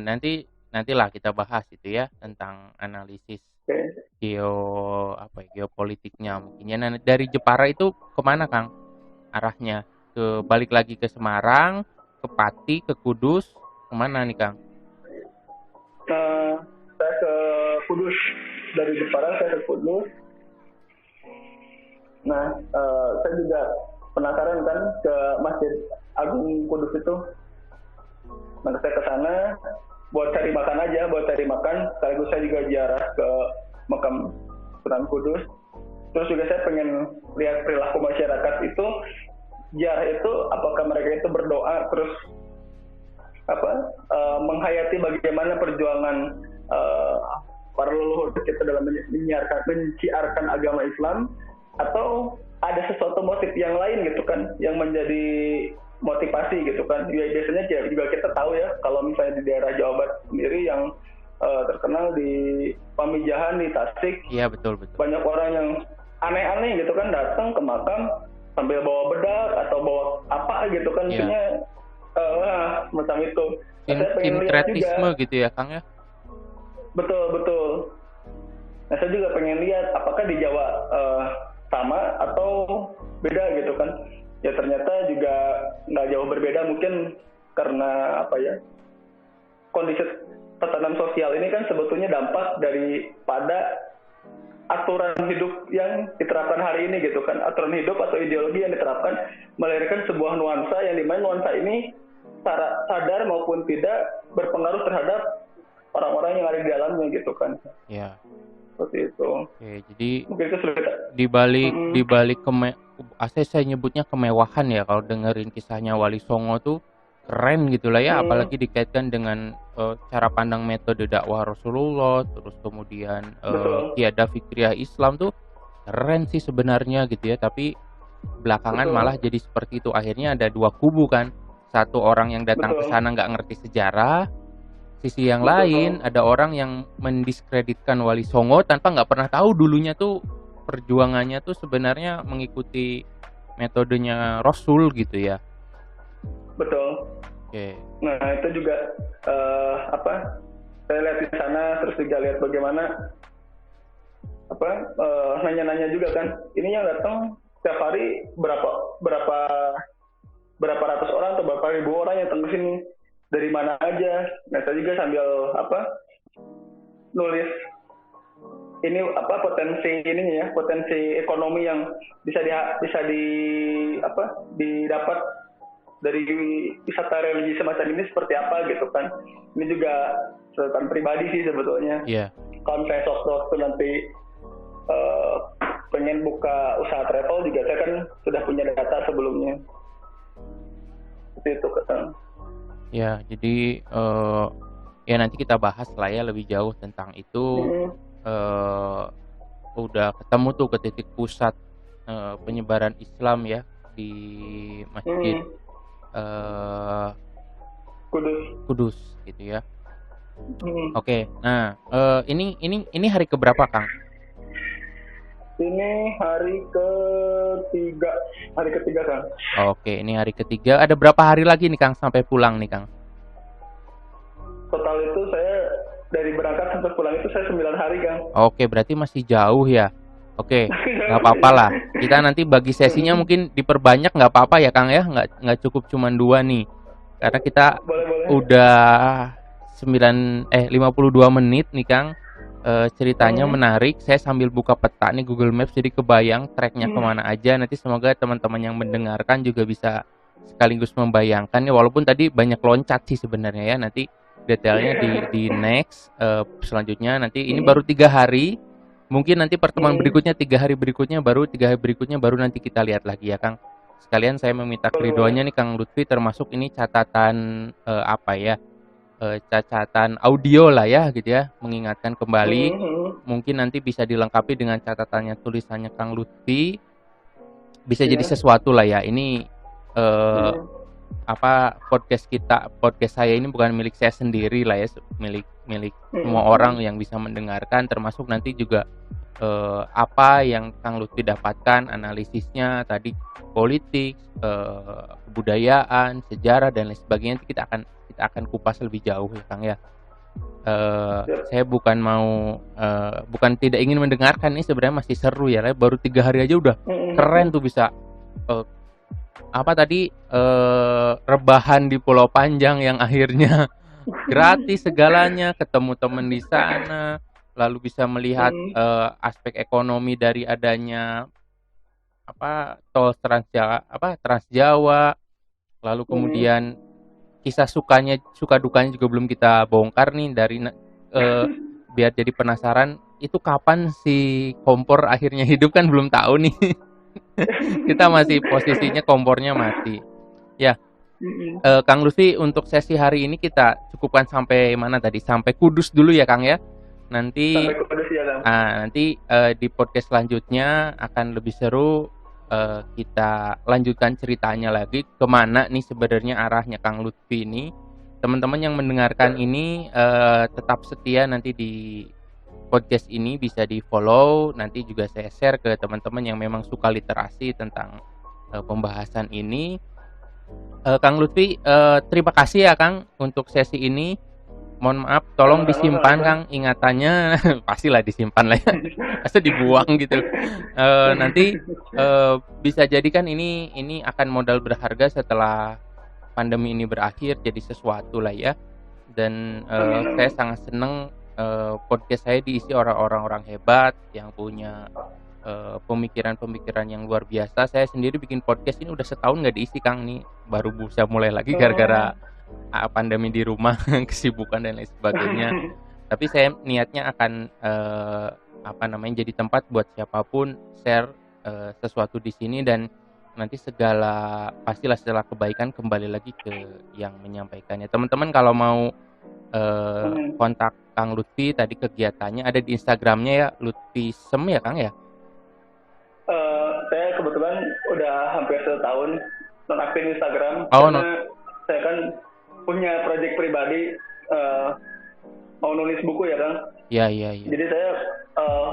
nantilah kita bahas itu ya tentang analisis geopolitiknya mungkin ya. Nah, dari Jepara itu kemana, Kang? Arahnya balik lagi ke Semarang, ke Pati, ke Kudus, kemana nih, Kang? Saya ke Kudus. Dari Jepara saya ke Kudus. Nah, saya juga penasaran kan ke Masjid Agung Kudus itu. Nah, saya ke sana buat cari makan, sekaligus saya juga ziarah ke makam Sunan Kudus. Terus juga saya pengen lihat perilaku masyarakat itu, ziarah itu apakah mereka itu berdoa terus menghayati bagaimana perjuangan para leluhur kita dalam menciarkan agama Islam, atau ada sesuatu motif yang lain gitu kan yang menjadi motivasi gitu kan. Ya, biasanya juga kita tahu ya kalau misalnya di daerah Jawa Barat sendiri yang terkenal di Pamijahan, di Tasik. Iya, betul. Banyak orang yang aneh-aneh gitu kan datang ke makam sambil bawa bedak atau bawa apa gitu kan, intinya macam itu. Saya pengen lihat juga gitu ya, Kang ya. Betul. Nah, saya juga pengen lihat apakah di Jawa sama atau beda gitu kan. Ya ternyata juga nggak jauh berbeda, mungkin karena kondisi tatanan sosial ini kan sebetulnya dampak daripada aturan hidup yang diterapkan hari ini gitu kan. Aturan hidup atau ideologi yang diterapkan melahirkan sebuah nuansa yang dimana nuansa ini sadar maupun tidak berpengaruh terhadap orang-orang yang ada di dalamnya gitu kan. Iya. seperti itu. Oke, jadi Mungkin kesulitan. di balik saya nyebutnya kemewahan ya kalau dengerin kisahnya Wali Songo tuh keren gitu lah ya, Hmm, apalagi dikaitkan dengan cara pandang metode dakwah Rasulullah, terus kemudian betul, kiadah fikriyah Islam tuh keren sih sebenarnya gitu ya, tapi belakangan malah betul, jadi seperti itu. Akhirnya ada dua kubu kan. Satu orang yang datang ke betul, sana nggak ngerti sejarah, sisi yang betul, lain ada orang yang mendiskreditkan Wali Songo tanpa nggak pernah tahu dulunya tuh perjuangannya tuh sebenarnya mengikuti metodenya Rasul gitu ya. betul. Oke. Nah itu juga apa? Saya lihat di sana, terus juga lihat bagaimana apa nanya-nanya juga kan. Ini yang datang setiap hari berapa berapa berapa ratus orang atau berapa ribu orang yang datang ke sini, dari mana aja. Nah saya juga sambil apa nulis ini apa potensi ininya ya, potensi ekonomi yang bisa di apa didapat dari wisata religi semacam ini seperti apa gitu kan. Ini juga catatan pribadi sih sebetulnya. Iya. Kalau misalnya waktu nanti eh, pengen buka usaha travel juga, saya kan sudah punya data sebelumnya. Seperti itu kan. Ya, jadi ya nanti kita bahas lah ya lebih jauh tentang itu. Hmm, eh Udah ketemu tuh ke titik pusat penyebaran Islam ya di Masjid hmm, eh Kudus. Kudus gitu ya. Hmm. Oke, nah ini hari keberapa Kang? Ini hari ketiga kan. Oke, ini hari ketiga. Ada berapa hari lagi nih Kang sampai pulang nih Kang? Total itu saya dari berangkat sampai pulang itu saya 9 hari kan. Oke, berarti masih jauh ya. Oke, nggak apa-apa lah. Kita nanti bagi sesinya mungkin diperbanyak nggak apa-apa ya Kang ya. Nggak cukup cuman 2 nih. Karena kita Boleh boleh. udah 52 menit nih Kang. Ceritanya Hmm. menarik. Saya sambil buka peta nih Google Maps jadi kebayang treknya kemana aja. Nanti semoga teman-teman yang mendengarkan juga bisa sekaligus membayangkan ya. Walaupun tadi banyak loncat sih sebenarnya ya. Nanti detailnya di next selanjutnya. Nanti ini baru 3 hari. Mungkin nanti pertemuan berikutnya 3 hari berikutnya baru 3 hari berikutnya baru nanti kita lihat lagi ya Kang. Sekalian saya meminta Boleh boleh. keridoannya nih Kang Lutfi, termasuk ini catatan apa ya? Catatan audio lah ya gitu ya, mengingatkan kembali. Hmm. Mungkin nanti bisa dilengkapi dengan catatannya tulisannya Kang Lutfi, bisa jadi Ya. sesuatu lah ya. Ini eh, Hmm. apa podcast saya ini bukan milik saya sendiri lah ya, milik milik semua Hmm. orang yang bisa mendengarkan, termasuk nanti juga apa yang Kang Lutfi dapatkan analisisnya tadi, politik, kebudayaan, sejarah dan lain sebagainya. Nanti kita akan kupas lebih jauh ya Kang ya. Siap. Saya bukan tidak ingin mendengarkan, ini sebenarnya masih seru ya, baru 3 hari aja udah keren Hmm. tuh bisa eh, apa tadi rebahan di Pulau Panjang yang akhirnya gratis segalanya, ketemu temen di sana, lalu bisa melihat Hmm. aspek ekonomi dari adanya tol Trans Jawa, lalu Hmm. kemudian kisah suka dukanya juga belum kita bongkar nih biar jadi penasaran itu kapan si kompor akhirnya hidup kan belum tahu nih. Kita masih posisinya kompornya mati. Ya, Hmm. Kang Lutfi untuk sesi hari ini kita cukupkan sampai mana tadi? Sampai Kudus dulu ya Kang ya. Nanti Sampai Kudus ya kan. di podcast selanjutnya akan lebih seru. Kita lanjutkan ceritanya lagi kemana nih sebenarnya arahnya Kang Lutfi ini. Teman-teman yang mendengarkan Ya. ini tetap setia nanti di podcast ini, bisa di follow, nanti juga saya share ke teman-teman yang memang suka literasi tentang pembahasan ini. Kang Lutfi, terima kasih ya Kang untuk sesi ini. Mohon maaf, tolong Sama-sama disimpan sama-sama. Kang ingatannya. Pastilah disimpan lah ya. Masa dibuang gitu. Nanti bisa jadi kan ini akan modal berharga setelah pandemi ini berakhir jadi sesuatu lah ya. Dan Amin saya amin. sangat senang podcast saya diisi orang-orang hebat yang punya pemikiran-pemikiran yang luar biasa. Saya sendiri bikin podcast ini udah setahun nggak diisi Kang, nih baru bisa mulai lagi gara-gara Oh. pandemi di rumah, kesibukan dan lain sebagainya. Tapi saya niatnya akan apa namanya, jadi tempat buat siapapun share, sesuatu di sini dan nanti pastilah segala kebaikan kembali lagi ke yang menyampaikannya. Teman-teman kalau mau, Amin. kontak Kang Lutfi tadi kegiatannya ada di Instagramnya ya, Lutfism ya, Kang, ya? Saya kebetulan udah hampir 1 tahun nonaktif Instagram Oh, karena saya kan punya proyek pribadi, mau nulis buku ya Kang. iya iya iya. Jadi saya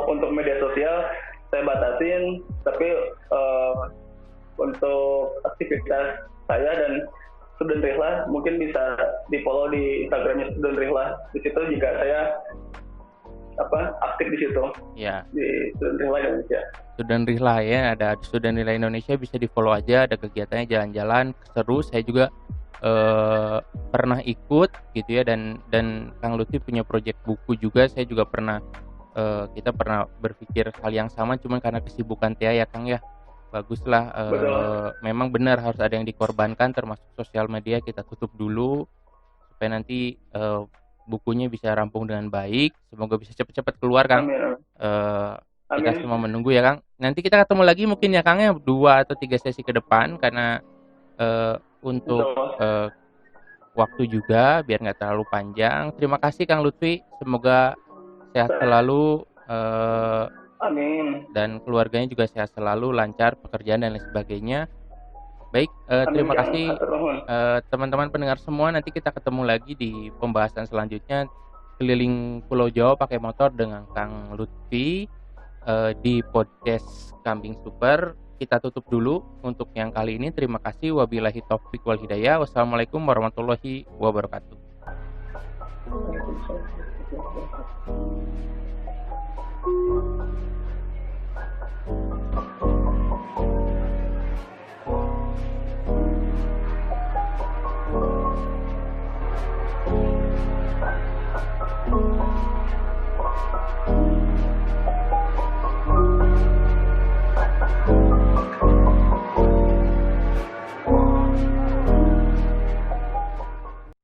untuk media sosial saya batasin, tapi untuk aktivitas saya dan Student Rihla mungkin bisa di follow di Instagramnya Student Rihla. Di situ juga saya aktif di situ Iya. di Student Rihla Indonesia. Student Rihla ya, ada Student Rihla Indonesia bisa di-follow aja, ada kegiatannya jalan-jalan, seru. Saya juga pernah ikut gitu ya dan Kang Lutfi punya proyek buku juga, saya juga pernah kita pernah berpikir hal yang sama cuman karena kesibukan Tia ya Kang ya. Baguslah memang benar harus ada yang dikorbankan termasuk sosial media kita tutup dulu supaya nanti bukunya bisa rampung dengan baik. Semoga bisa cepat-cepat keluar Kang. Amin. Kita Amin. semua menunggu ya Kang. Nanti kita ketemu lagi mungkin ya Kang ya 2 atau 3 sesi ke depan karena untuk waktu juga biar nggak terlalu panjang. Terima kasih Kang Lutfi. Semoga sehat selalu Amin. dan keluarganya juga sehat selalu, lancar pekerjaan dan lain sebagainya. Baik, terima Kang. kasih Hatur nuhun. teman-teman pendengar semua. Nanti kita ketemu lagi di pembahasan selanjutnya keliling Pulau Jawa pakai motor dengan Kang Lutfi di podcast Kambing Super. Kita tutup dulu untuk yang kali ini. Terima kasih. Wabillahi taufik wal hidayah. Wassalamualaikum warahmatullahi wabarakatuh.